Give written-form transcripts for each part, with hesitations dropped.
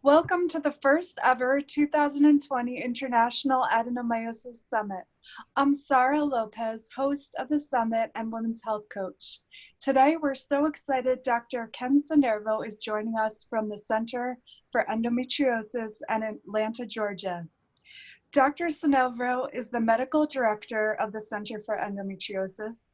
Welcome to the first ever 2020 International Adenomyosis Summit. I'm Sarah Lopez, host of the summit and women's health coach. Today, we're so excited Dr. Ken Sinervo is joining us from the Center for Endometriosis in Atlanta, Georgia. Dr. Sinervo is the medical director of the Center for Endometriosis,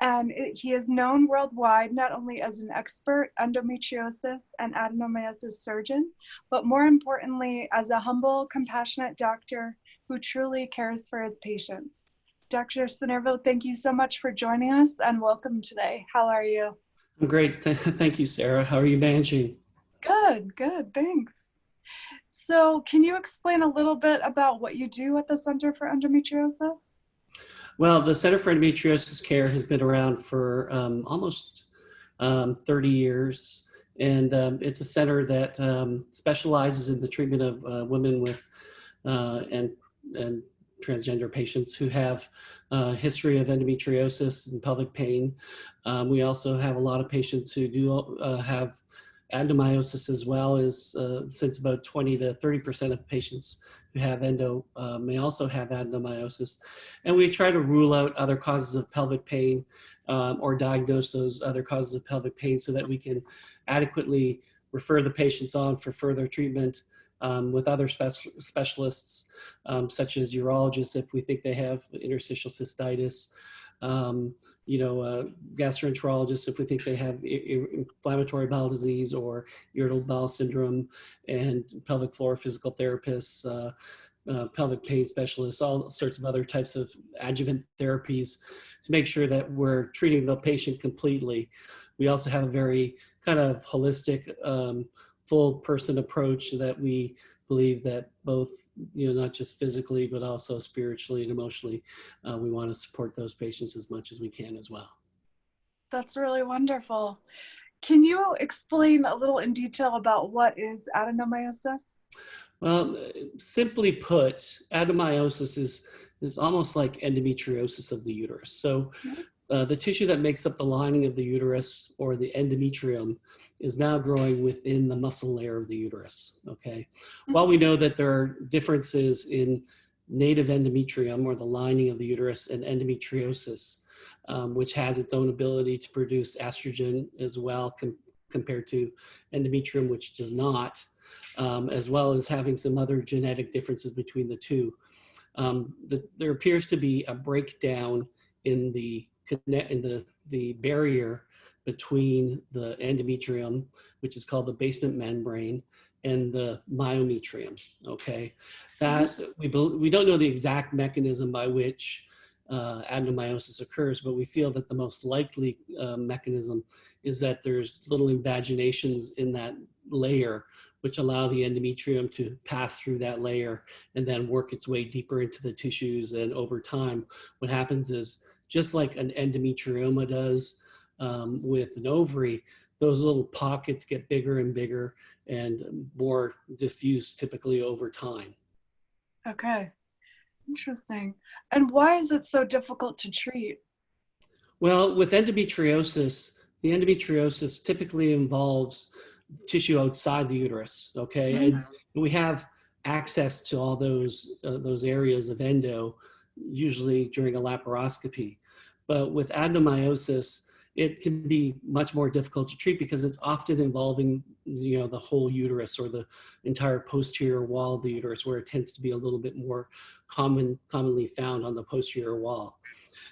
and he is known worldwide not only as an expert endometriosis and adenomyosis surgeon, but more importantly, as a humble, compassionate doctor who truly cares for his patients. Dr. Sinervo, thank you so much for joining us and welcome today. How are you? I'm great. Thank you, Sarah. How are you managing? Good, thanks. So can you explain a little bit about what you do at the Center for Endometriosis? Well, the Center for Endometriosis Care has been around for almost 30 years, and it's a center that specializes in the treatment of women with and transgender patients who have a history of endometriosis and pelvic pain. We also have a lot of patients who do have adenomyosis, as well as since about 20 to 30% of patients who have endo may also have adenomyosis. And we try to rule out other causes of pelvic pain or diagnose those other causes of pelvic pain so that we can adequately refer the patients on for further treatment with other specialists, such as urologists if we think they have interstitial cystitis, gastroenterologists if we think they have inflammatory bowel disease or irritable bowel syndrome, and pelvic floor physical therapists, pelvic pain specialists, all sorts of other types of adjuvant therapies to make sure that we're treating the patient completely. We also have a very kind of holistic, full person approach that we believe that both, not just physically, but also spiritually and emotionally, we want to support those patients as much as we can as well. That's really wonderful. Can you explain a little in detail about what is adenomyosis? Well, simply put, adenomyosis is almost like endometriosis of the uterus. So the tissue that makes up the lining of the uterus, or the endometrium, is now growing within the muscle layer of the uterus, okay? While we know that there are differences in native endometrium, or the lining of the uterus, and endometriosis, which has its own ability to produce estrogen as well compared to endometrium, which does not, as well as having some other genetic differences between the two. There appears to be a breakdown in the barrier between the endometrium, which is called the basement membrane, and the myometrium, okay? That we don't know the exact mechanism by which adenomyosis occurs, but we feel that the most likely mechanism is that there's little invaginations in that layer, which allow the endometrium to pass through that layer and then work its way deeper into the tissues. And over time, what happens is, just like an endometrioma does with an ovary, those little pockets get bigger and bigger and more diffuse typically over time. Okay, interesting. And why is it so difficult to treat? Well, with endometriosis, the endometriosis typically involves tissue outside the uterus, okay? And we have access to all those areas of endo, usually during a laparoscopy. But with adenomyosis, it can be much more difficult to treat because it's often involving, the whole uterus or the entire posterior wall of the uterus, where it tends to be a little bit more commonly found on the posterior wall.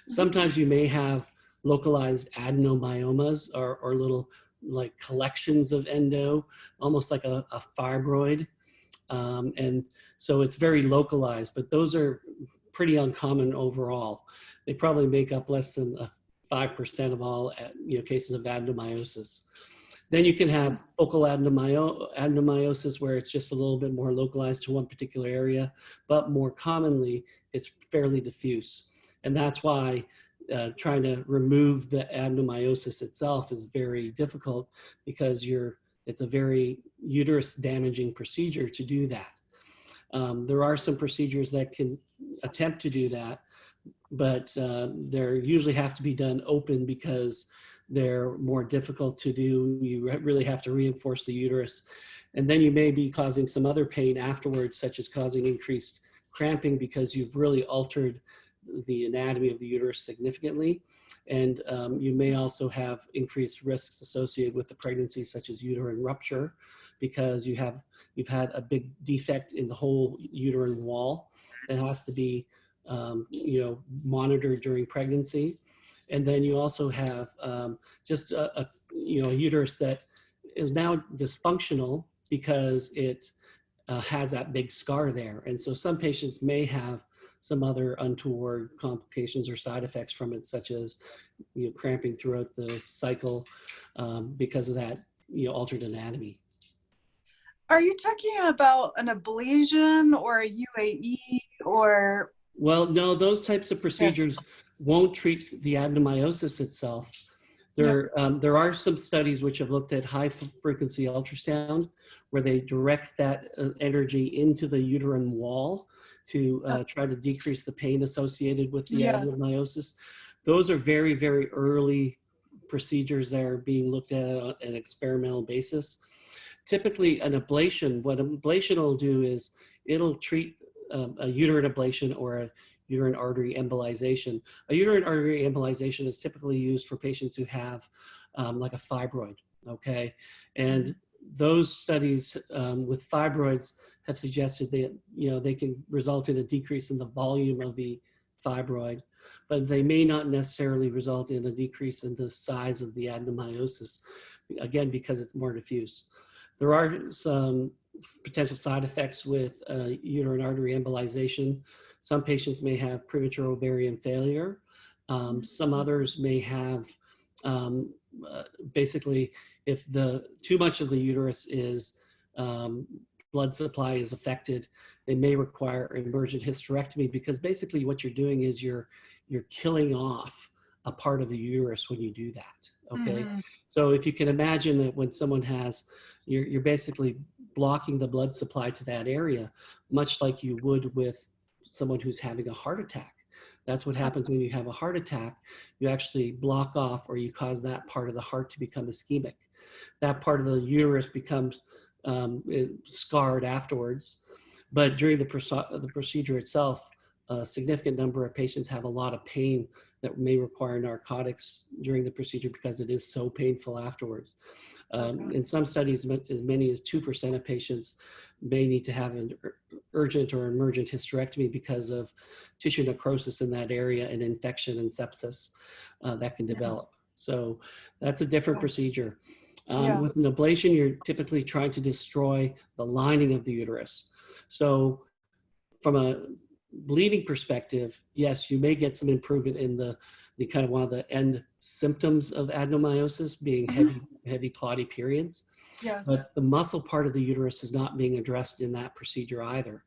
Sometimes you may have localized adenomyomas, or little like collections of endo, almost like a fibroid. And so it's very localized, but those are pretty uncommon overall. They probably make up less than 5% of all cases of adenomyosis. Then you can have focal adenomyosis, where it's just a little bit more localized to one particular area, but more commonly it's fairly diffuse. And that's why trying to remove the adenomyosis itself is very difficult, because it's a very uterus damaging procedure to do that. There are some procedures that can attempt to do that, but they usually have to be done open because they're more difficult to do. You really have to reinforce the uterus. And then you may be causing some other pain afterwards, such as causing increased cramping because you've really altered the anatomy of the uterus significantly. And you may also have increased risks associated with the pregnancy, such as uterine rupture, because you've had a big defect in the whole uterine wall that has to be monitored during pregnancy. And then you also have just a uterus that is now dysfunctional because it has that big scar there. And so some patients may have some other untoward complications or side effects from it, such as cramping throughout the cycle because of that altered anatomy. Are you talking about an ablation or a UAE or? Well, no, those types of Yeah, procedures won't treat the adenomyosis itself. yeah, There are some studies which have looked at high frequency ultrasound where they direct that energy into the uterine wall to try to decrease the pain associated with the yes. adenomyosis. Those are very, very early procedures that are being looked at on an experimental basis. Typically, what an ablation will do is it'll treat a uterine ablation or a uterine artery embolization. A uterine artery embolization is typically used for patients who have like a fibroid, okay? And those studies with fibroids have suggested that, they can result in a decrease in the volume of the fibroid, but they may not necessarily result in a decrease in the size of the adenomyosis, again, because it's more diffuse. There are some potential side effects with uterine artery embolization. Some patients may have premature ovarian failure. Some others may have, basically, if too much of the uterus is blood supply is affected, they may require emergent hysterectomy, because basically what you're doing is you're killing off a part of the uterus when you do that. Okay, so if you can imagine that when someone has, you're basically blocking the blood supply to that area, much like you would with someone who's having a heart attack. That's what happens when you have a heart attack. You actually block off, or you cause that part of the heart to become ischemic. That part of the uterus becomes scarred afterwards. But during the procedure itself, a significant number of patients have a lot of pain that may require narcotics during the procedure because it is so painful afterwards. In some studies, as many as 2% of patients may need to have an urgent or emergent hysterectomy because of tissue necrosis in that area and infection and sepsis that can develop. So that's a different procedure. With an ablation, you're typically trying to destroy the lining of the uterus. So from a bleeding perspective, yes, you may get some improvement in the kind of one of the end symptoms of adenomyosis being heavy clotty periods. Yes. But the muscle part of the uterus is not being addressed in that procedure either.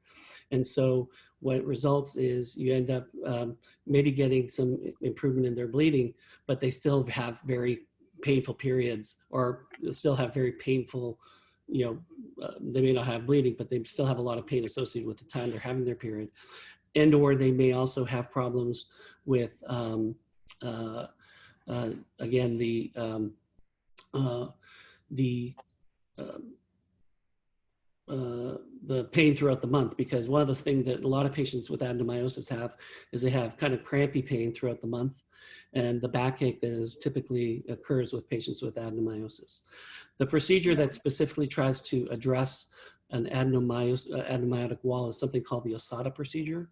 And so what it results is you end up maybe getting some improvement in their bleeding, but they still have very painful periods, or still have very painful, they may not have bleeding, but they still have a lot of pain associated with the time they're having their period. And or they may also have problems with, again, the pain throughout the month, because one of the things that a lot of patients with adenomyosis have is they have kind of crampy pain throughout the month, and the backache that is typically occurs with patients with adenomyosis. The procedure that specifically tries to address an adenomyotic wall is something called the Osada procedure,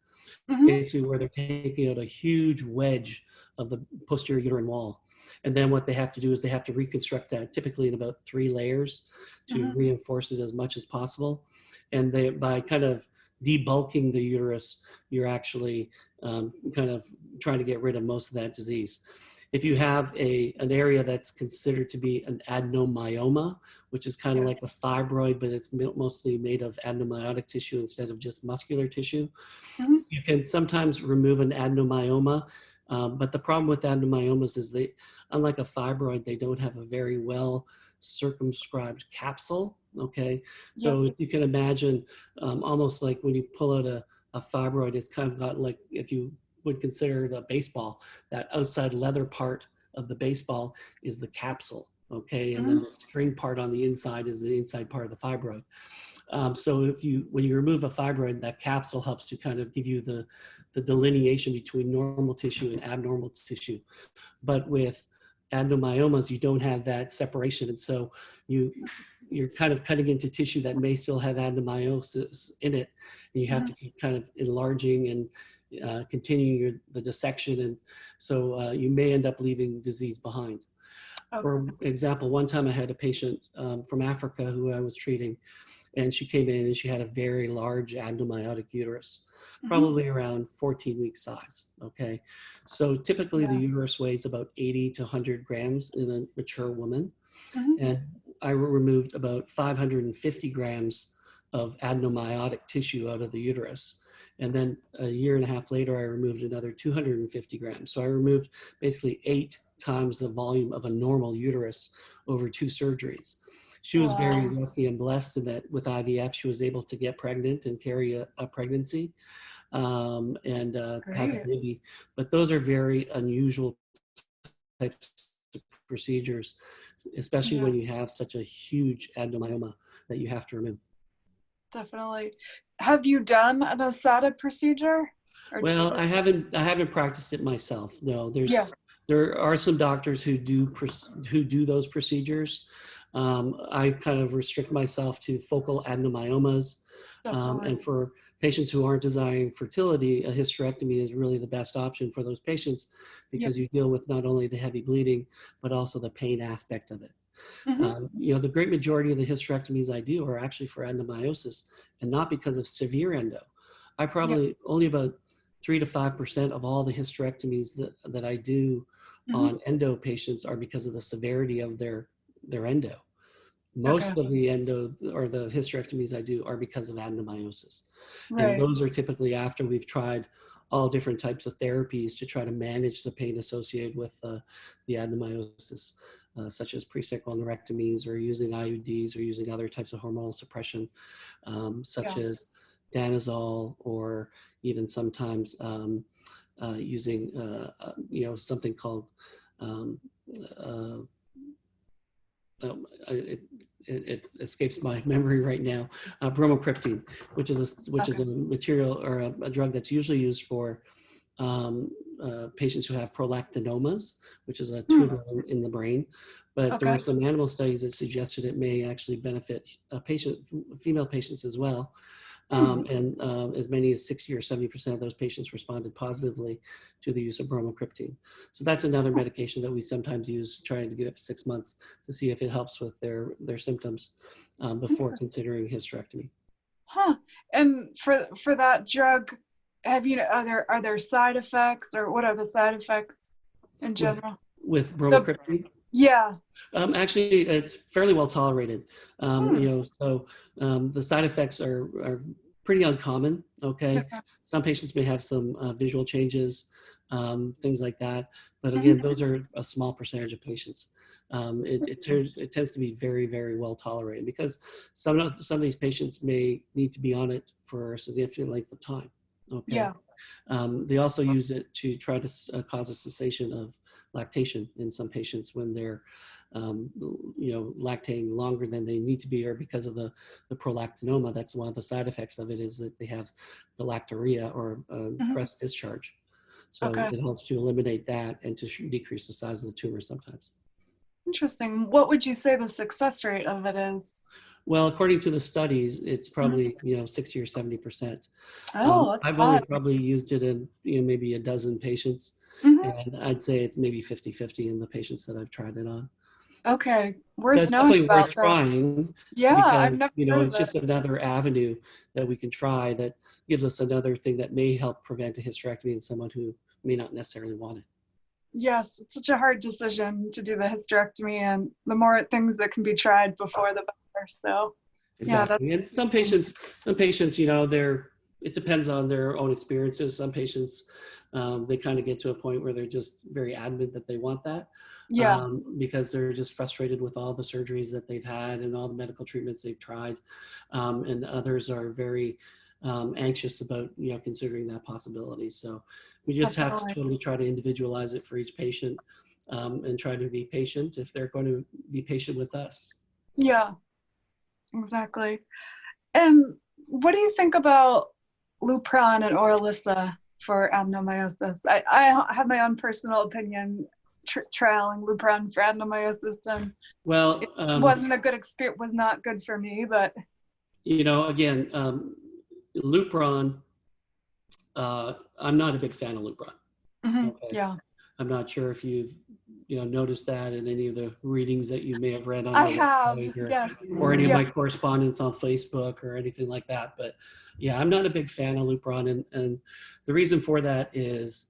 basically where they're taking out a huge wedge of the posterior uterine wall. And then what they have to do is they have to reconstruct that, typically in about 3 layers, to reinforce it as much as possible. And by kind of debulking the uterus, you're actually kind of trying to get rid of most of that disease. If you have an area that's considered to be an adenomyoma, which is kind of like a fibroid, but it's mostly made of adenomyotic tissue instead of just muscular tissue, you can sometimes remove an adenomyoma. But the problem with adenomyomas is unlike a fibroid, they don't have a very well circumscribed capsule. Okay, so you can imagine almost like when you pull out a fibroid, it's kind of got like, if you would consider the baseball, that outside leather part of the baseball is the capsule. okay, and then Mhm. the string part on the inside is the inside part of the fibroid. So when you remove a fibroid, that capsule helps to kind of give you the delineation between normal tissue and abnormal tissue. But with adenomyomas, you don't have that separation, and so you you're kind of cutting into tissue that may still have adenomyosis in it, and you have Mhm. to keep kind of enlarging and continuing the dissection, and so you may end up leaving disease behind. Okay. For example, one time I had a patient from Africa who I was treating, and she came in and she had a very large adenomyotic uterus, Mhm. probably around 14 week size. Okay. So typically the Yeah. uterus weighs about 80 to 100 grams in a mature woman. Mhm. And I removed about 550 grams of adenomyotic tissue out of the uterus. And then a year and a half later, I removed another 250 grams. So I removed basically 8 times the volume of a normal uterus over 2 surgeries. She was very Wow. lucky and blessed in that with IVF, she was able to get pregnant and carry a pregnancy and has a Great. baby. But those are very unusual types of procedures, especially Yeah, when you have such a huge adenomyoma that you have to remove. definitely. Have you done an ASADA procedure? Or Well, I haven't practiced it myself. No, yeah, there are some doctors who do those procedures. I kind of restrict myself to focal adenomyomas, definitely. and for patients who aren't desiring fertility, a hysterectomy is really the best option for those patients Yeah. because you deal with not only the heavy bleeding but also the pain aspect of it. Hmm. The great majority of the hysterectomies I do are actually for endomyosis and not because of severe endo. I Yeah. probably only about 3 to 5% of all the hysterectomies that I do Hmm. on endo patients are because of the severity of their endo. Okay. Most of the endo or the hysterectomies I do are because of adenomyosis. And Right. those are typically after we've tried all different types of therapies to try to manage the pain associated with the adenomyosis, such as pre-sacral nerectomies or using IUDs or using other types of hormonal suppression, such Yeah. as danazol or even sometimes using something called um, uh, it escapes my memory right now, bromocriptine, which is Okay. a material or a drug that's usually used for um, patients who have prolactinomas, which is a Hmm. tumor in the brain. But there Okay. were some animal studies that suggested it may actually benefit female patients as well. Hmm. And as many as 60 or 70% of those patients responded positively to the use of bromocriptine. So that's another Hmm. medication that we sometimes use, trying to give it for 6 months to see if it helps with their symptoms before Interesting. considering hysterectomy. Huh. And for that drug, have you are there side effects, or what are the side effects in With general? with The bromocriptine, Yeah. actually, it's fairly well tolerated. Hmm. So the side effects are pretty uncommon. Okay, Okay. some patients may have some visual changes, things like that. But again, Hmm. those are a small percentage of patients. It tends to be very, very well tolerated because some of these patients may need to be on it for a significant length of time. Okay. Yeah. They also use it to try to cause a cessation of lactation in some patients when they're, lactating longer than they need to be, or because of the prolactinoma. That's one of the side effects of it, is that they have the lactorrhea or Hmm. breast discharge. So Okay. it helps to eliminate that and to decrease the size of the tumor sometimes. Interesting. What would you say the success rate of it is? Well, according to the studies, it's Mhm. probably 60 or 70%. Oh, that's I've only high. probably used it in maybe a dozen patients, Hmm. and I'd say it's maybe 50-50 in the patients that I've tried it on. Okay. Worth That's knowing definitely worth about that. trying Yeah, I've because never heard of it's it. just another avenue that we can try that gives us another thing that may help prevent a hysterectomy in someone who may not necessarily want it. Yes, it's such a hard decision to do the hysterectomy, and the more things that can be tried before the better. So, yeah, that's Exactly. And interesting. some patients, it depends on their own experiences. Some patients, they kind of get to a point where they're just very adamant that they want that, Yeah, because they're just frustrated with all the surgeries that they've had and all the medical treatments they've tried. And others are very anxious about, considering that possibility. So we just have to definitely. totally try to individualize it for each patient. and try to be patient if they're going to be patient with us. Yeah, exactly. And what do you think about Lupron and Orilissa for adenomyosis? I have my own personal opinion trialing Lupron for adenomyosis, and Well, it wasn't a good experience, was not good for me, but. Again, Lupron, I'm not a big fan of Lupron. Okay. Yeah. I'm not sure if you've noticed that in any of the readings that you may have read on I our have, website yes. or any of my correspondence on Facebook or anything like that. But yeah, I'm not a big fan of Lupron, and the reason for that is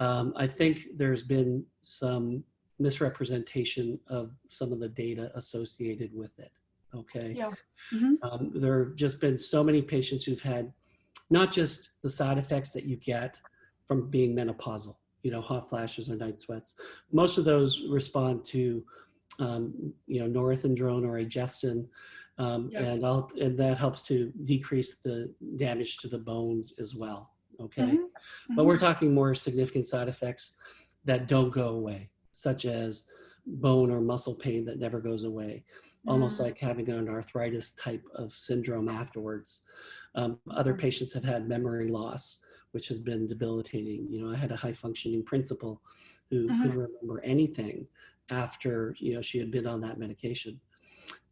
I think there's been some misrepresentation of some of the data associated with it. Okay. Yeah. There have just been so many patients who've had not just the side effects that you get from being menopausal, hot flashes or night sweats. Most of those respond to, norethindrone or agestin, and that helps to decrease the damage to the bones as well. Okay, but we're talking more significant side effects that don't go away, such as bone or muscle pain that never goes away, almost like having an arthritis type of syndrome afterwards. Other patients have had memory loss, which has been debilitating. I had a high functioning principal who couldn't remember anything after she had been on that medication.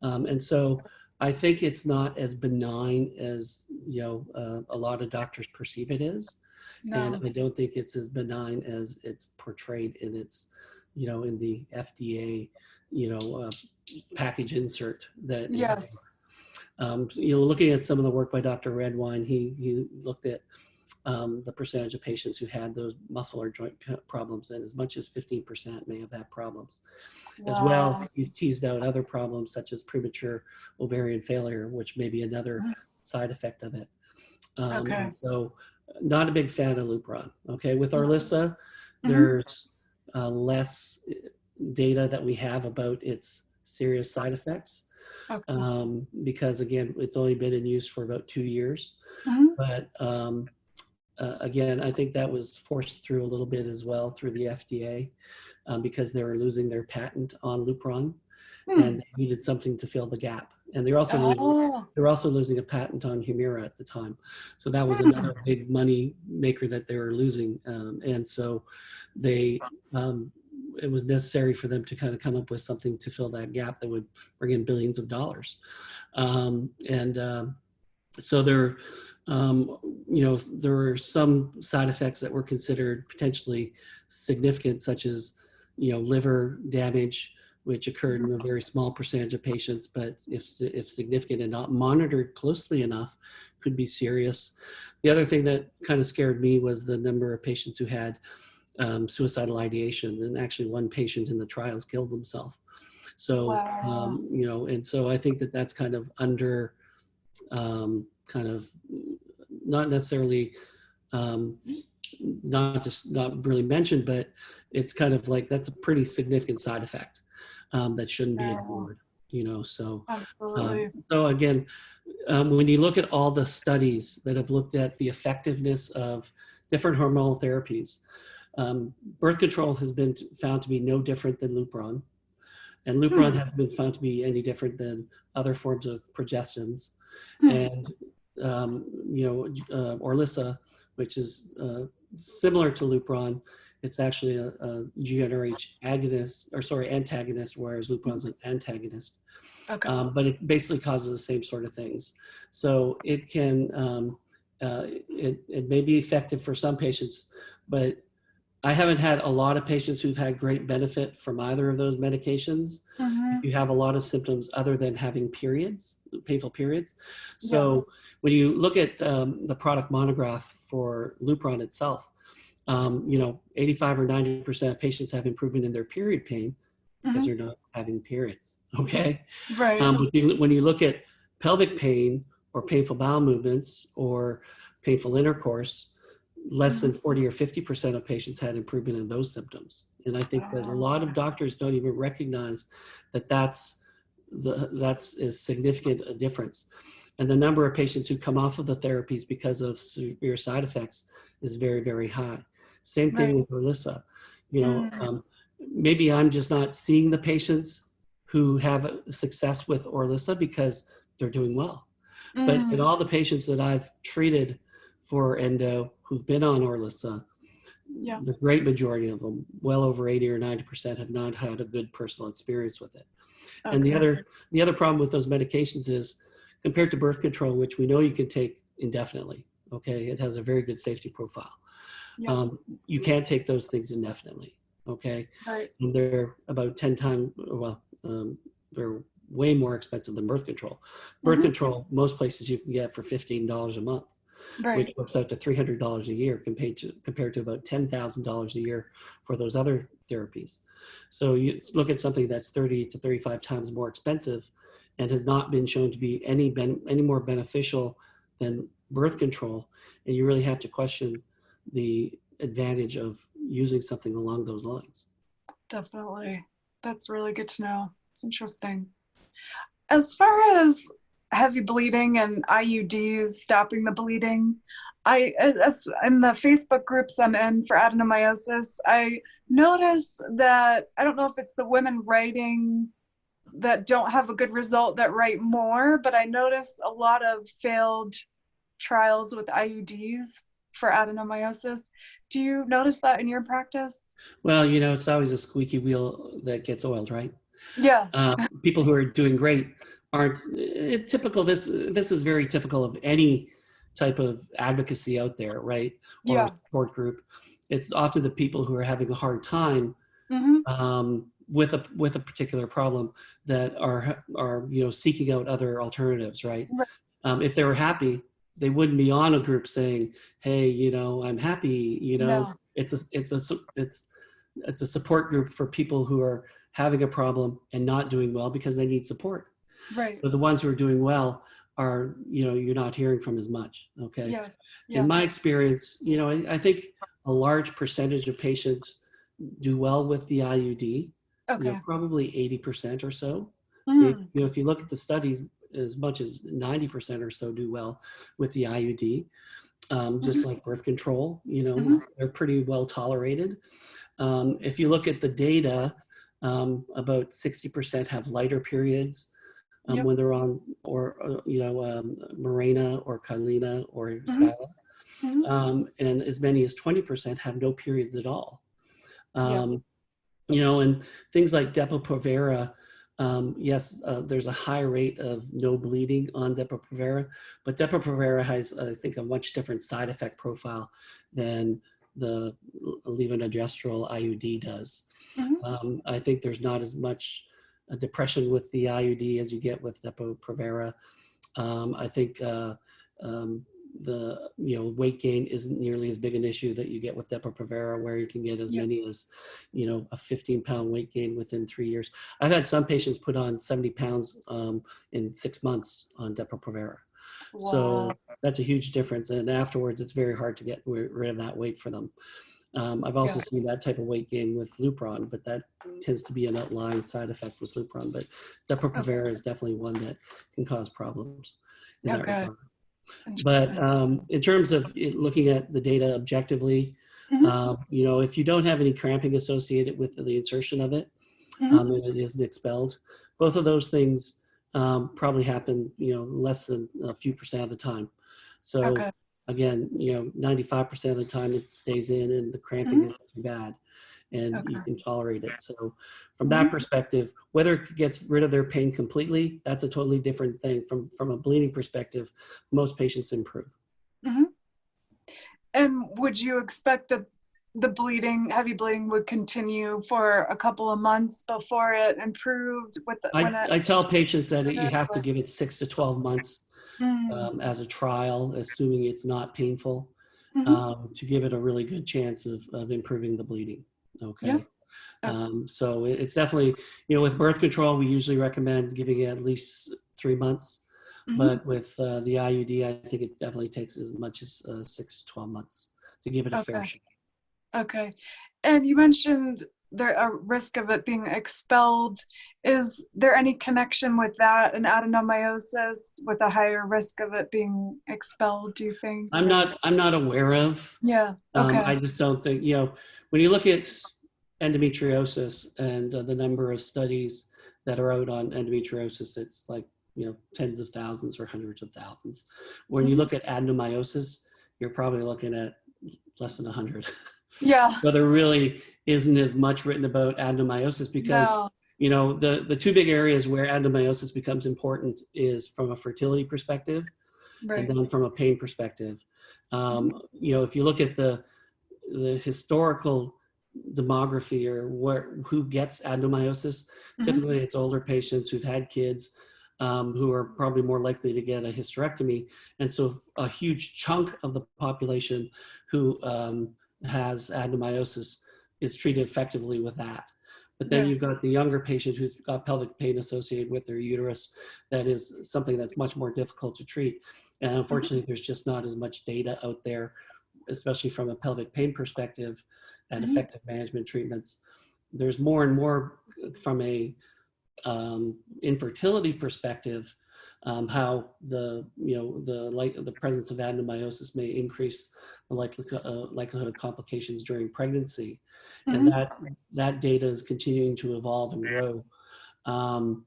And so I think it's not as benign as a lot of doctors perceive it is. No. And I don't think it's as benign as it's portrayed in its in the FDA package insert that is looking at some of the work by Dr. Redwine, he looked at the percentage of patients who had those muscle or joint problems, and as much as 15% may have had problems. Wow. As well, he's teased out other problems such as premature ovarian failure, which may be another side effect of it. And so not a big fan of Lupron. Okay, with Orilissa, there's less data that we have about its serious side effects. Because again, it's only been in use for about 2 years. But again, I think that was forced through a little bit as well through the FDA because they were losing their patent on Lupron and they needed something to fill the gap. And they're also losing a patent on Humira at the time. So that was another big money maker that they were losing. And so they it was necessary for them to kind of come up with something to fill that gap that would bring in billions of dollars. So there, there were some side effects that were considered potentially significant, such as, liver damage, which occurred in a very small percentage of patients, but if significant and not monitored closely enough, could be serious. The other thing that kind of scared me was the number of patients who had suicidal ideation, and actually one patient in the trials killed himself. So, and so I think that that's kind of under, kind of not necessarily, not really mentioned, but it's kind of like, that's a pretty significant side effect that shouldn't be ignored, so. So again, when you look at all the studies that have looked at the effectiveness of different hormonal therapies, birth control has been found to be no different than Lupron, and Lupron hasn't been found to be any different than other forms of progestins. And Orilissa, which is similar to Lupron, it's actually a GnRH antagonist, whereas Lupron is an antagonist. But it basically causes the same sort of things. So it can, it may be effective for some patients, but I haven't had a lot of patients who've had great benefit from either of those medications. If you have a lot of symptoms other than having periods, painful periods. So when you look at the product monograph for Lupron itself, 85 or 90% of patients have improvement in their period pain because they're not having periods. Okay. Right. When you look at pelvic pain or painful bowel movements or painful intercourse, less than 40 or 50% of patients had improvement in those symptoms. And I think that a lot of doctors don't even recognize that that's as significant a difference. And the number of patients who come off of the therapies because of severe side effects is very, very high. Same thing with Orilissa. maybe I'm just not seeing the patients who have success with Orlissa because they're doing well. But in all the patients that I've treated for endo who've been on Orlissa, Yeah. the great majority of them, well over 80 or 90%, have not had a good personal experience with it. Okay. And the other problem with those medications is, compared to birth control, which we know you can take indefinitely, okay, it has a very good safety profile. Yeah. You can't take those things indefinitely, okay? Right. And they're about 10 times, well, they're way more expensive than birth control. Birth control, most places you can get for $15 a month, which Right. works out to $300 a year compared to about $10,000 a year for those other therapies. So you look at something that's 30 to 35 times more expensive and has not been shown to be any more beneficial than birth control, and you really have to question the advantage of using something along those lines. Definitely. That's really good to know. It's interesting. As far as heavy bleeding and IUDs stopping the bleeding, as in the Facebook groups I'm in for adenomyosis, I notice that, I don't know if it's the women writing that don't have a good result that write more, but I notice a lot of failed trials with IUDs for adenomyosis. Do you notice that in your practice? Well, you know, it's always a squeaky wheel that gets oiled, right? Yeah. People who are doing great aren't typical. This is very typical of any type of advocacy out there, right? Or Yeah. support group. It's often the people who are having a hard time with a particular problem that are seeking out other alternatives, right? Right. If they were happy, they wouldn't be on a group saying, "Hey, you know, I'm happy." You know, No. it's a support group for people who are having a problem and not doing well because they need support. Right. So the ones who are doing well are, you're not hearing from as much. Okay. Yes. In Yeah. my experience, I think a large percentage of patients do well with the IUD, Okay. probably 80% or so. Maybe, Mm. if you look at the studies, as much as 90% or so do well with the IUD. Just like birth control, they're pretty well tolerated. If you look at the data, about 60% have lighter periods Yep. when they're on, or Mirena or Kylena or Mm-hmm. Skyla, Mm-hmm. and as many as 20% have no periods at all. Yeah. And things like Depo-Provera, yes, there's a high rate of no bleeding on Depo-Provera, but Depo-Provera has, I think, a much different side effect profile than the levonorgestrel IUD does. Mm-hmm. I think there's not as much depression with the IUD as you get with Depo-Provera. I think the weight gain isn't nearly as big an issue that you get with Depo-Provera, where you can get as Yep. many as a 15-pound weight gain within 3 years. I've had some patients put on 70 pounds in 6 months on Depo-Provera. Wow. So that's a huge difference, and afterwards it's very hard to get rid of that weight for them. I've also seen that type of weight gain with Lupron, but that tends to be an outlying side effect with Lupron. But Depo-Provera is definitely one that can cause problems in that regard. But in terms of looking at the data objectively, if you don't have any cramping associated with the insertion of it, and it isn't expelled, both of those things probably happen, less than a few percent of the time. So again, 95% of the time it stays in and the cramping isn't too bad and you can tolerate it. So from that perspective, whether it gets rid of their pain completely, that's a totally different thing. From a bleeding perspective, most patients improve. And would you expect that the heavy bleeding would continue for a couple of months before it improved I tell patients that you have to give it 6 to 12 months Mm. as a trial, assuming it's not painful, to give it a really good chance of improving the bleeding. Okay. Yeah. So it's definitely, with birth control, we usually recommend giving it at least 3 months. But with the IUD, I think it definitely takes as much as 6 to 12 months to give it a fair shot. Okay. And you mentioned there a risk of it being expelled. Is there any connection with that and adenomyosis with a higher risk of it being expelled, do you think? I'm not aware of. Yeah. Okay. I just don't think, when you look at endometriosis and the number of studies that are out on endometriosis, it's like, tens of thousands or hundreds of thousands. When you Mhm. look at adenomyosis, you're probably looking at less than 100. Yeah. So there really isn't as much written about adenomyosis because, No. the two big areas where adenomyosis becomes important is from a fertility perspective and Right. then from a pain perspective. Mhm. If you look at the historical demography or who gets adenomyosis, Mhm. typically it's older patients who've had kids, who are probably more likely to get a hysterectomy. And so a huge chunk of the population who has adenomyosis is treated effectively with that. But then Yes. you've got the younger patient who's got pelvic pain associated with their uterus. That is something that's much more difficult to treat. And Mhm. unfortunately, there's just not as much data out there, especially from a pelvic pain perspective, and Mhm. effective management treatments. There's more and more from a infertility perspective, how the presence of adenomyosis may increase the likelihood of complications during pregnancy, and Mhm. that data is continuing to evolve and grow. Um,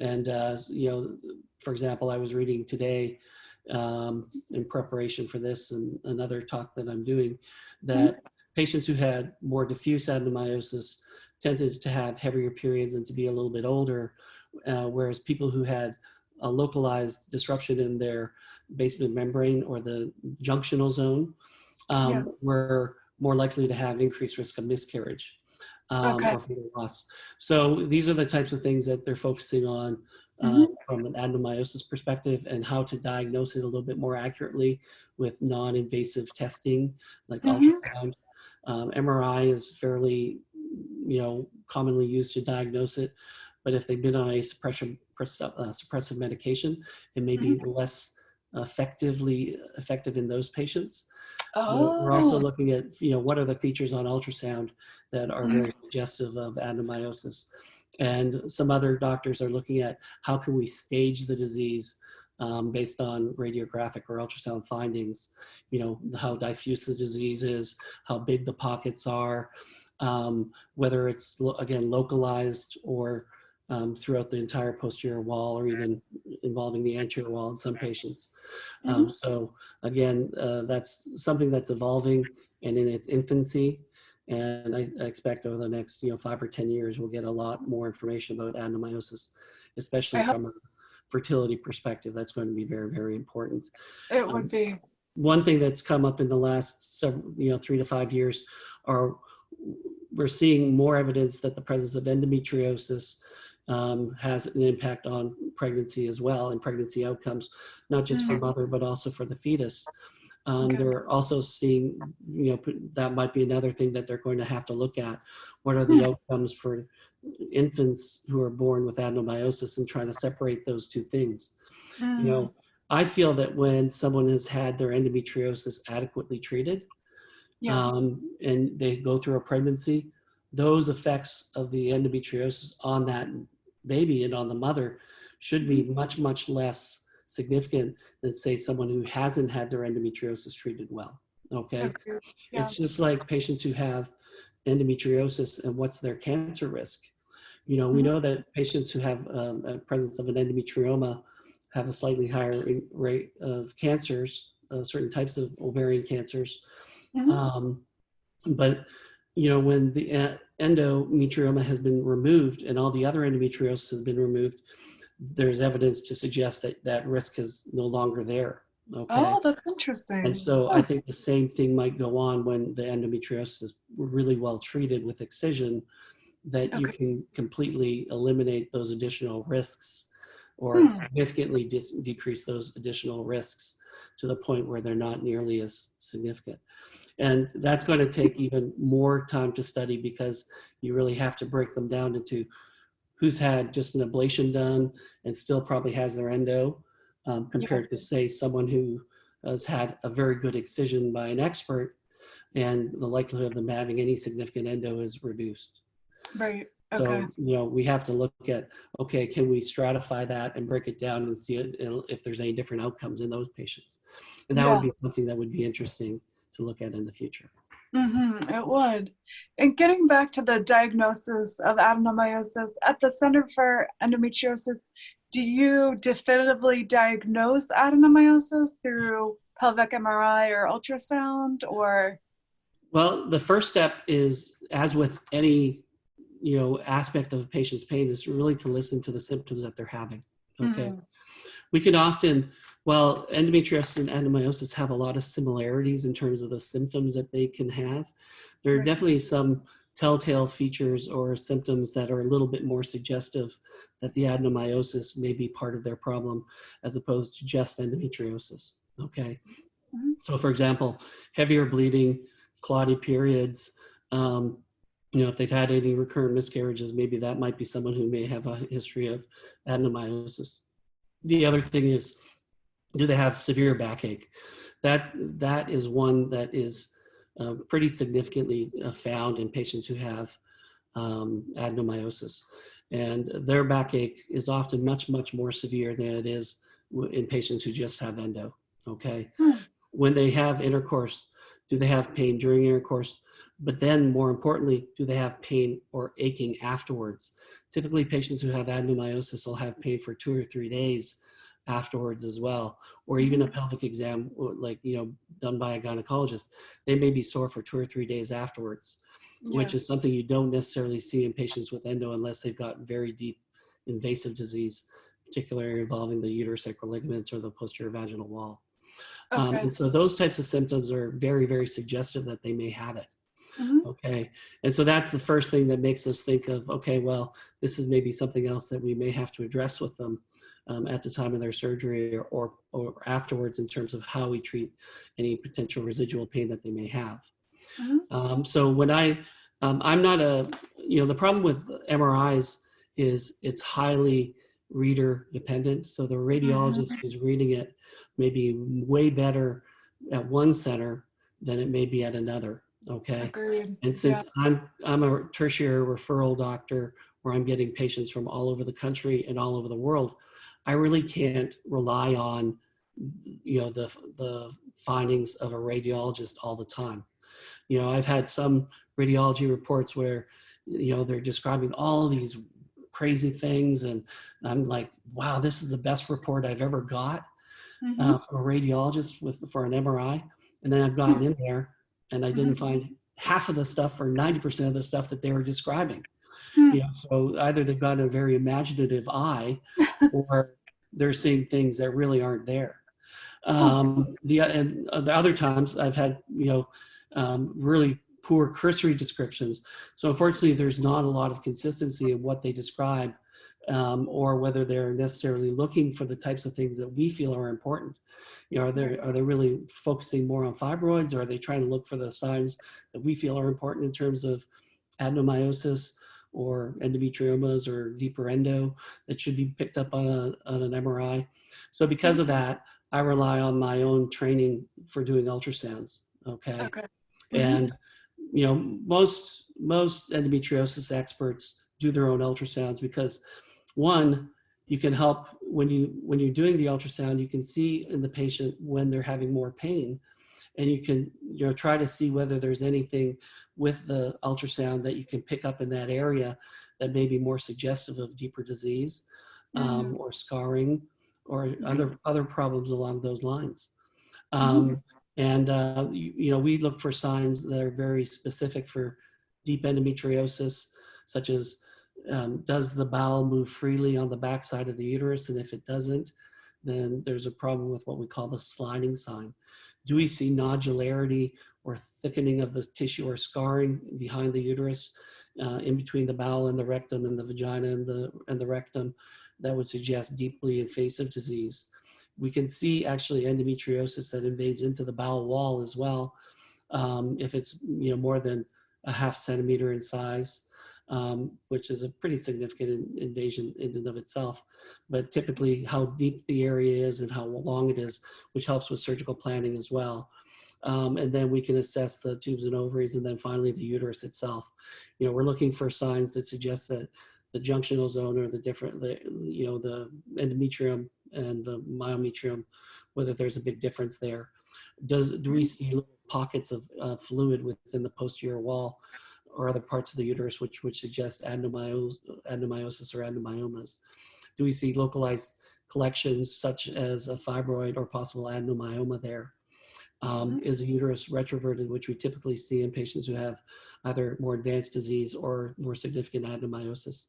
and for example, I was reading today, in preparation for this and another talk that I'm doing, Mhm. that patients who had more diffuse adenomyosis tended to have heavier periods and to be a little bit older, whereas people who had a localized disruption in their basement membrane or the junctional zone, Yeah. were more likely to have increased risk of miscarriage, Okay. or fetal loss. So these are the types of things that they're focusing on, Mhm. from an adenomyosis perspective, and how to diagnose it a little bit more accurately with non-invasive testing like Mhm. ultrasound. MRI is fairly, commonly used to diagnose it, but if they've been on a suppressive medication, it may Mhm. be less effective in those patients. We're also Oh. looking at, what are the features on ultrasound that are Mhm. very suggestive of adenomyosis. And some other doctors are looking at how can we stage the disease, based on radiographic or ultrasound findings, how diffuse the disease is, how big the pockets are, whether it's, again, localized or throughout the entire posterior wall or even involving the anterior wall in some patients. Mhm. So again, that's something that's evolving and in its infancy. And I expect over the next 5 or 10 years, we'll get a lot more information about adenomyosis, especially I hope from a fertility perspective. That's going to be very, very important. it would Um, be. One thing that's come up in the last several, 3 to 5 years are we're seeing more evidence that the presence of endometriosis has an impact on pregnancy as well, and pregnancy outcomes, not just for Mm. mother, but also for the fetus. Okay. They're also seeing, that might be another thing that they're going to have to look at. What are the Hmm. outcomes for infants who are born with adenomyosis, and trying to separate those two things? You Mm. know, I feel that when someone has had their endometriosis adequately treated, Yes. and they go through a pregnancy, those effects of the endometriosis on that baby and on the mother should Mhm. be much, much less significant than, say, someone who hasn't had their endometriosis treated well. Okay. Agreed. Yeah. It's just like patients who have endometriosis and what's their cancer risk. We Mhm. know that patients who have a presence of an endometrioma have a slightly higher rate of cancers, certain types of ovarian cancers. Mhm. Um, but when the endometrioma has been removed and all the other endometriosis has been removed, there's evidence to suggest that that risk is no longer there. Okay. Oh, that's And interesting. so I Huh. think the same thing might go on when the endometriosis is really well treated with excision, that you Okay. can completely eliminate those additional risks or Hmm. significantly decrease those additional risks to the point where they're not nearly as significant. And that's going to take even more time to study, because you really have to break them down into who's had just an ablation done and still probably has their endo, Yeah. compared to, say, someone who has had a very good excision by an expert, and the likelihood of them having any significant endo is reduced. Right. Okay. So, we have to look at, okay, can we stratify that and break it down and see if there's any different outcomes in those patients? And that would Yeah. be something that would be interesting to look at in the future. It would. And getting back to the diagnosis of adenomyosis, at the Center for Endometriosis, do you definitively diagnose adenomyosis through pelvic MRI or ultrasound, or? Well, the first step is, as with any aspect of a patient's pain, is really to listen to the symptoms that they're having. Okay. Mm-hmm. We can often, well, endometriosis and adenomyosis have a lot of similarities in terms of the symptoms that they can have. There are Right. definitely some telltale features or symptoms that are a little bit more suggestive that the adenomyosis may be part of their problem as opposed to just endometriosis. Okay. Mm-hmm. So for example, heavier bleeding, clotty periods, if they've had any recurrent miscarriages, maybe that might be someone who may have a history of adenomyosis. The other thing is, do they have severe backache? That is one that is pretty significantly found in patients who have adenomyosis. And their backache is often much, much more severe than it is in patients who just have endo, okay? When they have intercourse, do they have pain during intercourse? But then more importantly, do they have pain or aching afterwards? Typically patients who have adenomyosis will have pain for 2 or 3 days afterwards as well, or even a pelvic exam, like, done by a gynecologist. They may be sore for 2 or 3 days afterwards, which is Yes. something you don't necessarily see in patients with endo unless they've got very deep invasive disease, particularly involving the uterosacral ligaments or the posterior vaginal wall. Okay. And so those types of symptoms are very, very suggestive that they may have it. Mm-hmm. Okay. And so that's the first thing that makes us think of, okay, well, this is maybe something else that we may have to address with them at the time of their surgery or afterwards in terms of how we treat any potential residual pain that they may have. Mm-hmm. So when I'm not the problem with MRIs is it's highly reader dependent. So the radiologist Mm-hmm. who's reading it may be way better at one center than it may be at another. Okay. Agreed. And Yeah. since I'm a tertiary referral doctor where I'm getting patients from all over the country and all over the world, I really can't rely on the findings of a radiologist all the time. I've had some radiology reports where they're describing all these crazy things, and I'm like, wow, this is the best report I've ever got Mm-hmm. from a radiologist for an MRI. And then I've gotten in there and I didn't find half of the stuff or 90% of the stuff that they were describing. So either they've got a very imaginative eye or they're seeing things that really aren't there. The other times I've had, really poor cursory descriptions. So unfortunately, there's not a lot of consistency in what they describe, or whether they're necessarily looking for the types of things that we feel are important. Are they really focusing more on fibroids, or are they trying to look for the signs that we feel are important in terms of adenomyosis or endometriomas or deeper endo that should be picked up on an MRI? So because of that, I rely on my own training for doing ultrasounds. Okay. Okay. Mm-hmm. And, most endometriosis experts do their own ultrasounds because, one, you can help when you're doing the ultrasound, you can see in the patient when they're having more pain, and you can try to see whether there's anything with the ultrasound that you can pick up in that area that may be more suggestive of deeper disease, or scarring or other problems along those lines. Mm-hmm. And we look for signs that are very specific for deep endometriosis, such as, does the bowel move freely on the backside of the uterus? And if it doesn't, then there's a problem with what we call the sliding sign. Do we see nodularity or thickening of the tissue or scarring behind the uterus, in between the bowel and the rectum and the vagina and the rectum, that would suggest deeply invasive disease? We can see actually endometriosis that invades into the bowel wall as well, if it's more than a half centimeter in size, which is a pretty significant invasion in and of itself. But typically how deep the area is and how long it is, which helps with surgical planning as well. And then we can assess the tubes and ovaries, and then finally the uterus itself. We're looking for signs that suggest that the junctional zone or the endometrium and the myometrium, whether there's a big difference there. Do we see little pockets of fluid within the posterior wall or other parts of the uterus, which suggest adenomyosis or adenomyomas? Do we see localized collections such as a fibroid or possible adenomyoma there? Is a uterus retroverted, which we typically see in patients who have either more advanced disease or more significant adenomyosis.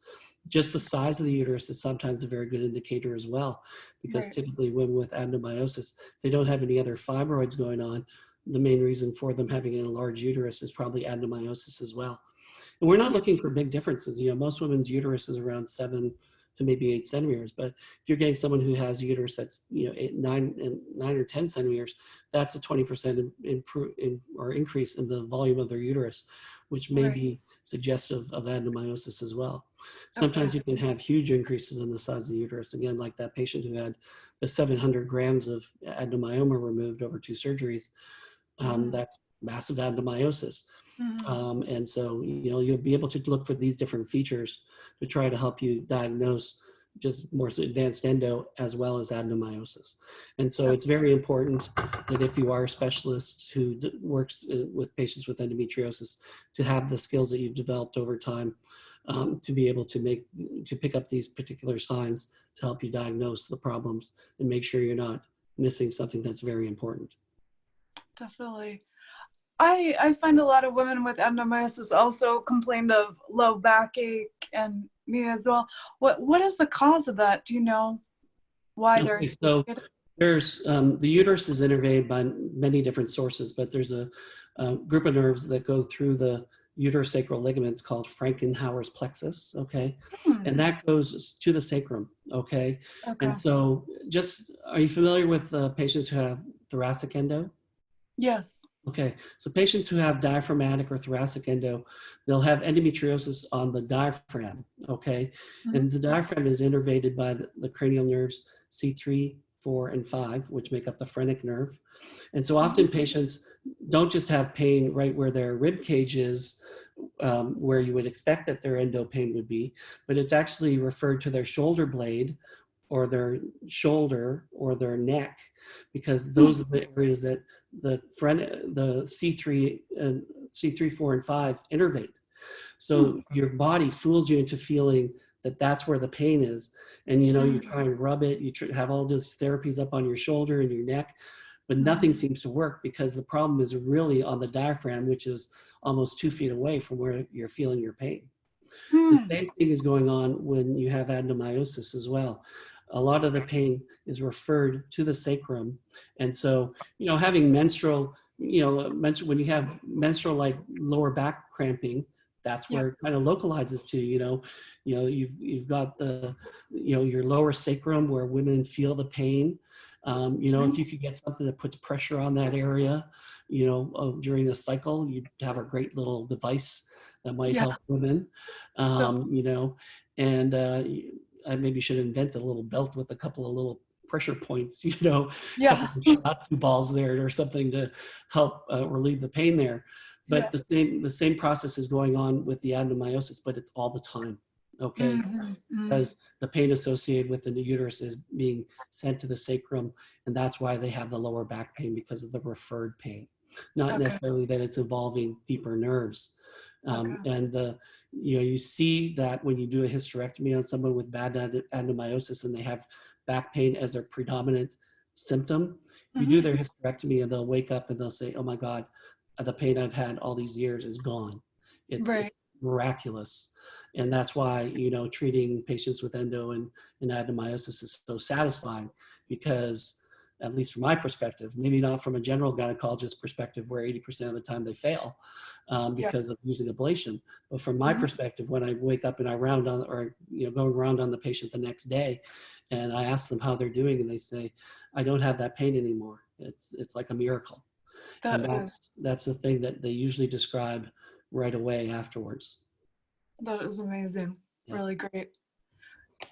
Just the size of the uterus is sometimes a very good indicator as well, because Right. typically women with adenomyosis, they don't have any other fibroids going on. The main reason for them having a large uterus is probably adenomyosis as well. And we're not Yeah. looking for big differences. You know, most women's uterus is around 7 to maybe 8 centimeters. But if you're getting someone who has a uterus that's, you know, 9 or 10 centimeters, that's a 20% or increase in the volume of their uterus, which may Right. be suggestive of adenomyosis as well. Okay. Sometimes you can have huge increases in the size of the uterus. Again, like that patient who had the 700 grams of adenomyoma removed over 2 surgeries. That's massive adenomyosis. And so, you know, you'll be able to look for these different features to try to help you diagnose just more advanced endo as well as adenomyosis. And so it's very important that if you are a specialist who works with patients with endometriosis, to have the skills that you've developed over time to be able to pick up these particular signs to help you diagnose the problems and make sure you're not missing something that's very important. Definitely. I find a lot of women with endometriosis also complained of low backache, and me as well. What is the cause of that? Do you know why they're Okay, so associated? there's the uterus is innervated by many different sources, but there's a group of nerves that go through the uterosacral ligaments called Frankenhauer's plexus. Okay, and that goes to the sacrum. Okay, Okay. and so are you familiar with patients who have thoracic endo? Yes. Okay, so patients who have diaphragmatic or thoracic endo, they'll have endometriosis on the diaphragm, okay? And the diaphragm is innervated by the cranial nerves C3, 4, and 5, which make up the phrenic nerve. And so often patients don't just have pain right where their rib cage is, where you would expect that their endo pain would be, but it's actually referred to their shoulder blade or their shoulder or their neck, because those are the areas that the C3 and C3, 4, and 5 innervate. So your body fools you into feeling that that's where the pain is. And, you know, you try and rub it, have all those therapies up on your shoulder and your neck, but nothing seems to work because the problem is really on the diaphragm, which is almost 2 feet away from where you're feeling your pain. The same thing is going on when you have adenomyosis as well. A lot of the pain is referred to the sacrum. And so, you know, having menstrual, when you have menstrual like lower back cramping, that's where it kind of localizes to, you've got your lower sacrum where women feel the pain. If you could get something that puts pressure on that area, during a cycle, you'd have a great little device that might help women, I maybe should invent a little belt with a couple of little pressure points, a couple of shot balls there or something to help relieve the pain there. But the same process is going on with the adenomyosis, but it's all the time, okay? Because the pain associated with the uterus is being sent to the sacrum, and that's why they have the lower back pain, because of the referred pain, not necessarily that it's involving deeper nerves. And you see that when you do a hysterectomy on someone with bad adenomyosis and they have back pain as their predominant symptom, you do their hysterectomy and they'll wake up and they'll say, oh my God, the pain I've had all these years is gone. It's miraculous. And that's why, treating patients with endo and adenomyosis is so satisfying, because at least from my perspective, maybe not from a general gynecologist perspective where 80% of the time they fail because of using ablation. But from my perspective, when I wake up and I round on, or going around on the patient the next day, and I ask them how they're doing, and they say, I don't have that pain anymore. It's like a miracle. That's the thing that they usually describe right away afterwards. That is amazing. Really great.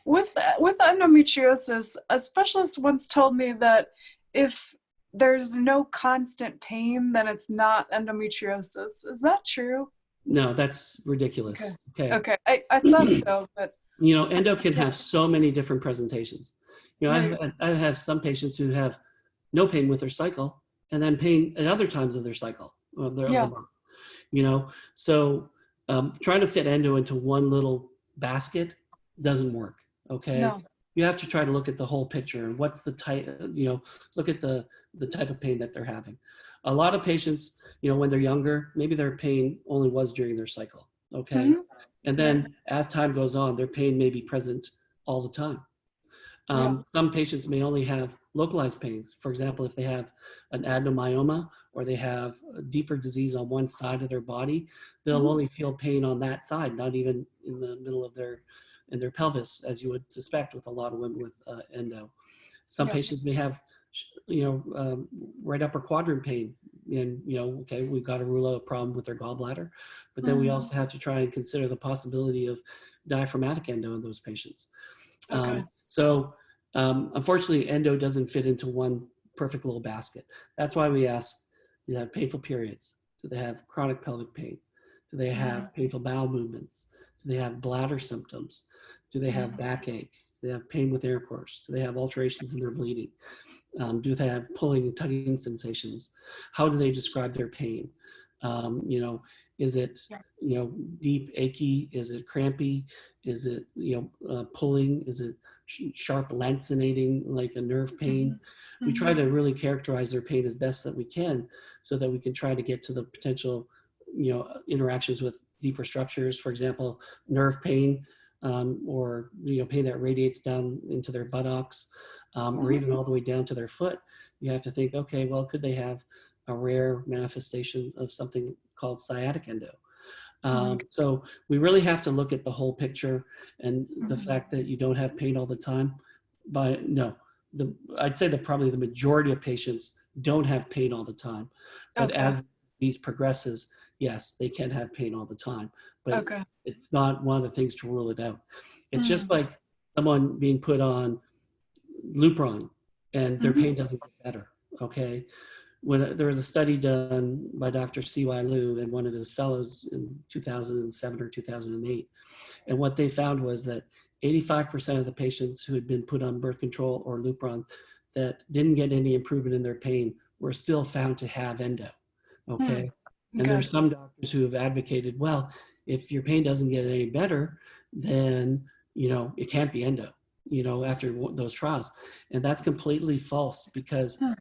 With endometriosis, a specialist once told me that if there's no constant pain, then it's not endometriosis. Is that true? No, that's ridiculous. Okay. I thought so, but endo can have so many different presentations. I have some patients who have no pain with their cycle, and then pain at other times of their cycle of the Yeah. month. So trying to fit endo into one little basket doesn't work. Okay, No. you have to try to look at the whole picture and what's the type. Look at the type of pain that they're having. A lot of patients, when they're younger, maybe their pain only was during their cycle. Okay, Mhm. and Yeah. then as time goes on, their pain may be present all the time. Yeah. Some patients may only have localized pains. For example, if they have an adenomyoma or they have a deeper disease on one side of their body, they'll Mhm. only feel pain on that side, not even in the middle of in their pelvis, as you would suspect with a lot of women with endo. Some Yeah. patients may have, right upper quadrant pain, and okay, we've got to rule out a problem with their gallbladder, but then we Mm. also have to try and consider the possibility of diaphragmatic endo in those patients. Okay. Unfortunately, endo doesn't fit into one perfect little basket. That's why we ask, do they have painful periods? Do they have chronic pelvic pain? Do they Mhm. have painful bowel movements? Do they have bladder symptoms? Do they have Mhm. backache? Do they have pain with intercourse? Do they have alterations in their bleeding? Do they have pulling and tugging sensations? How do they describe their pain? Is it Yeah. deep achy? Is it crampy? Is it pulling? Is it sharp lancinating like a nerve pain? Mhm. We try Mhm. to really characterize their pain as best that we can, so that we can try to get to the potential interactions with deeper structures. For example, nerve pain, or pain that radiates down into their buttocks, or Mhm. even all the way down to their foot. You have to think, okay, well, could they have a rare manifestation of something called sciatic endo? Mhm. So we really have to look at the whole picture, and the Mhm. fact that you don't have pain all the time. But no, I'd say that probably the majority of patients don't have pain all the time. But Okay. as these progresses, yes, they can have pain all the time. But Okay. it's not one of the things to rule it out. It's just Mm. like someone being put on Lupron and their Mhm. pain doesn't get better. Okay, when there was a study done by Dr. C.Y. Liu and one of his fellows in 2007 or 2008, and what they found was that 85% of the patients who had been put on birth control or Lupron that didn't get any improvement in their pain were still found to have endo. Hmm. Okay, and Okay. there's some doctors who have advocated, well, if your pain doesn't get any better, then it can't be endo. After those trials, and that's completely false, because Hmm.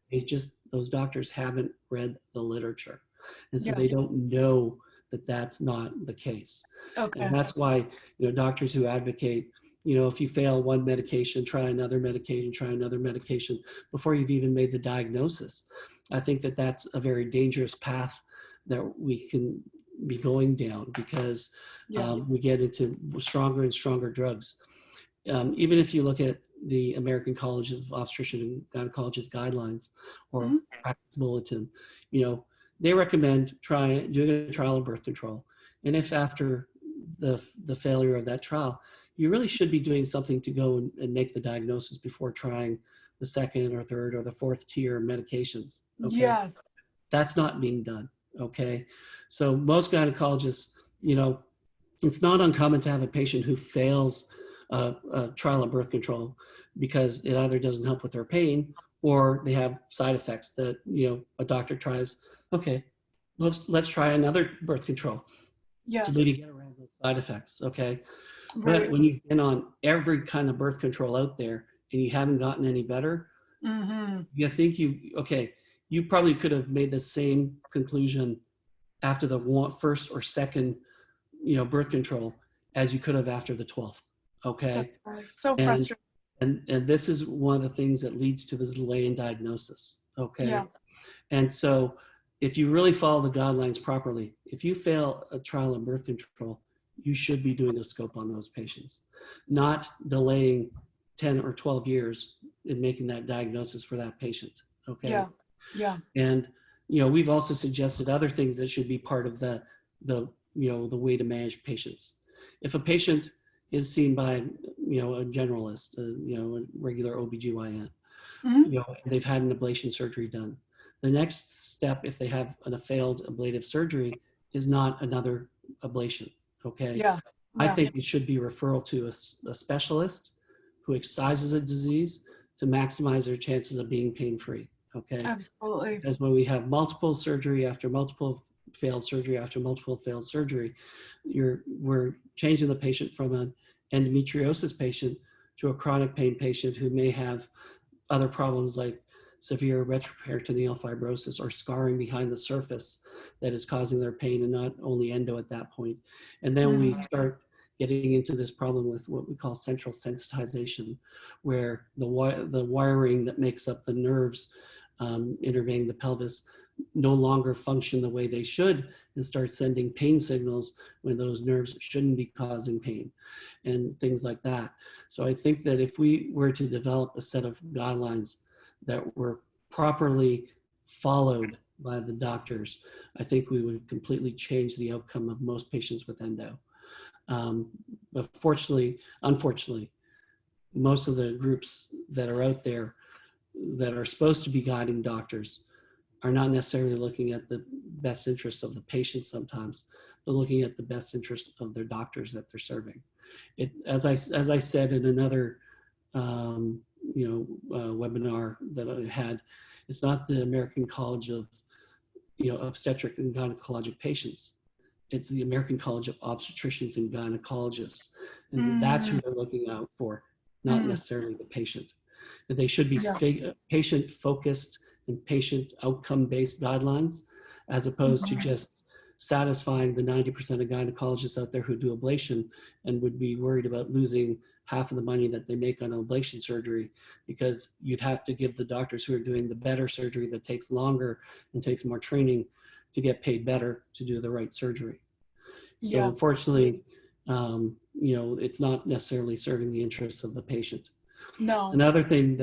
those doctors haven't read the literature, and so Yeah. they don't know that that's not the case. And Okay. that's why doctors who advocate, if you fail one medication, try another medication, try another medication before you've even made the diagnosis. I think that that's a very dangerous path that we can be going down, because Yeah. we get into stronger and stronger drugs. Even if you look at the American College of Obstetrician and Gynecologists guidelines or Mhm. practice bulletin, they recommend doing a trial of birth control. And if after the failure of that trial, you really should be doing something to go and make the diagnosis before trying the second or third or the fourth tier medications. Okay, Yes. that's not being done. Okay, so most gynecologists, you know, it's not uncommon to have a patient who fails a trial of birth control because it either doesn't help with their pain, or they have side effects that a doctor tries. Okay, let's try another birth control to Yeah. maybe get around those side effects. Okay, but Right. when you've been on every kind of birth control out there and you haven't gotten any better, Mhm. you think you probably could have made the same conclusion after the first or second birth control as you could have after the 12th. Okay, Definitely. So and frustrating. this is one of the things that leads to the delay in diagnosis. Yeah. Okay, and so if you really follow the guidelines properly, if you fail a trial of birth control, you should be doing a scope on those patients, not delaying 10 or 12 years in making that diagnosis for that patient. Okay, Yeah. Yeah. and we've also suggested other things that should be part of the way to manage patients. If a patient is seen by a generalist, a regular OBGYN, Mhm. and they've had an ablation surgery done, the next step, if they have a failed ablative surgery, is not another ablation. Okay, Yeah. I Yeah. think it should be referral to a specialist who excises a disease to maximize their chances of being pain free. okay? Absolutely. Because when we have multiple surgery after multiple failed surgery after multiple failed surgery, we're changing the patient from an endometriosis patient to a chronic pain patient who may have other problems like severe retroperitoneal fibrosis or scarring behind the surface that is causing their pain, and not only endo at that point. And then we start getting into this problem with what we call central sensitization, where the wiring that makes up the nerves innervating the pelvis no longer function the way they should, and start sending pain signals when those nerves shouldn't be causing pain, and things like that. So I think that if we were to develop a set of guidelines that were properly followed by the doctors, I think we would completely change the outcome of most patients with endo. But unfortunately, most of the groups that are out there that are supposed to be guiding doctors are not necessarily looking at the best interests of the patient. Sometimes they're looking at the best interests of their doctors that they're serving. As I said in another webinar that I had, it's not the American College of Obstetric and Gynecologic Patients. It's the American College of Obstetricians and Gynecologists. And that's who they're looking out for, not necessarily the patient. That they should be patient focused and patient outcome based guidelines, as opposed to just satisfying the 90% of gynecologists out there who do ablation and would be worried about losing half of the money that they make on ablation surgery, because you'd have to give the doctors who are doing the better surgery that takes longer and takes more training to get paid better to do the right surgery. So unfortunately, it's not necessarily serving the interests of the patient. No. Another thing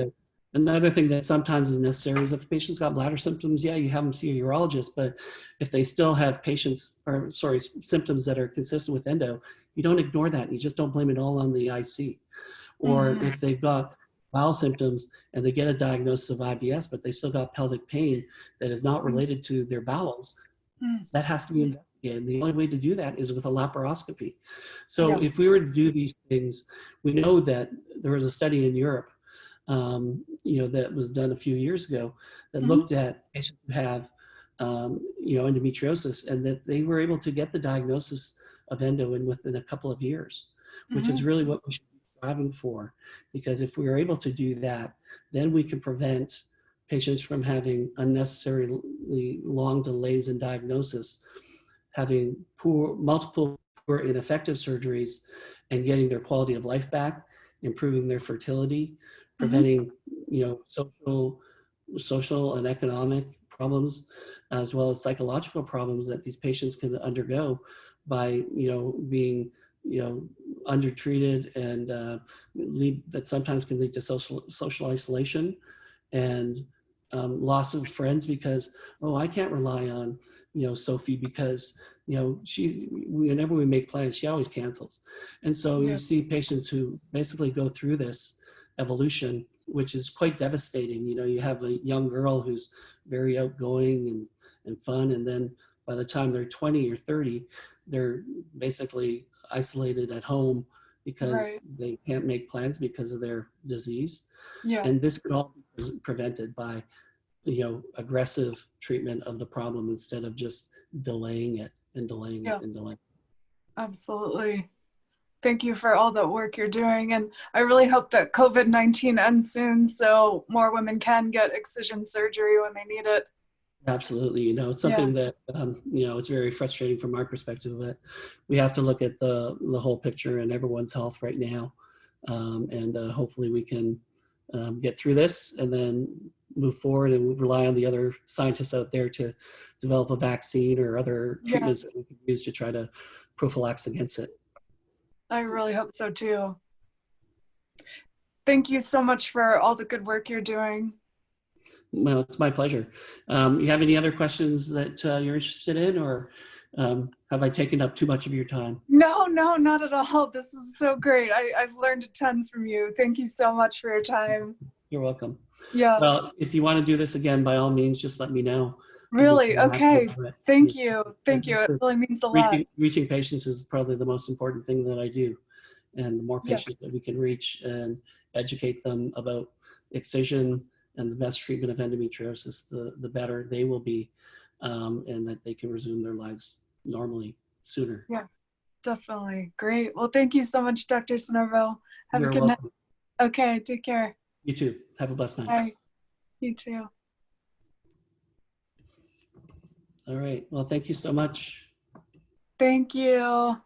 that sometimes is necessary is if a patient's got bladder symptoms, you have them see a urologist, but if they still have symptoms that are consistent with endo, you don't ignore that. You just don't blame it all on the IC. Or if they've got bowel symptoms and they get a diagnosis of IBS, but they still got pelvic pain that is not related to their bowels, that has to be investigated. And the only way to do that is with a laparoscopy. So if we were to do these things, we know that there was a study in Europe that was done a few years ago that looked at patients who have endometriosis, and that they were able to get the diagnosis of endo within a couple of years, which is really what we should be striving for. Because if we are able to do that, then we can prevent patients from having unnecessarily long delays in diagnosis, having multiple poor ineffective surgeries, and getting their quality of life back, improving their fertility, preventing social and economic problems, as well as psychological problems that these patients can undergo by being undertreated, and that sometimes can lead to social isolation and loss of friends, because I can't rely on Sophie, because whenever we make plans, she always cancels. And so you see patients who basically go through this evolution, which is quite devastating. You have a young girl who's very outgoing and fun, and then by the time they're 20 or 30, they're basically isolated at home because they can't make plans because of their disease. And this could all be prevented by aggressive treatment of the problem, instead of just delaying it and delaying it and delaying it. Absolutely. Thank you for all the work you're doing. And I really hope that COVID-19 ends soon so more women can get excision surgery when they need it. Absolutely. It's something that, it's very frustrating from our perspective, but we have to look at the whole picture and everyone's health right now. And hopefully we can get through this and then move forward, and rely on the other scientists out there to develop a vaccine or other treatments that we can use to try to prophylax against it. I really hope so too. Thank you so much for all the good work you're doing. Well, it's my pleasure. You have any other questions that you're interested in, or have I taken up too much of your time? No, not at all. This is so great. I've learned a ton from you. Thank you so much for your time. You're welcome. Yeah. Well, if you want to do this again, by all means, just let me know. Really? Okay. Thank you. Thank you. It really means a lot. Reaching patients is probably the most important thing that I do. And the more patients that we can reach and educate them about excision and the best treatment of endometriosis, the better they will be, and that they can resume their lives normally sooner. Yes, definitely. Great. Well, thank you so much, Dr. Sinervo. Have a You're good night. welcome. Okay, take care. You too. Have a blessed night. Bye. You too. All right. Well, thank you so much. Thank you.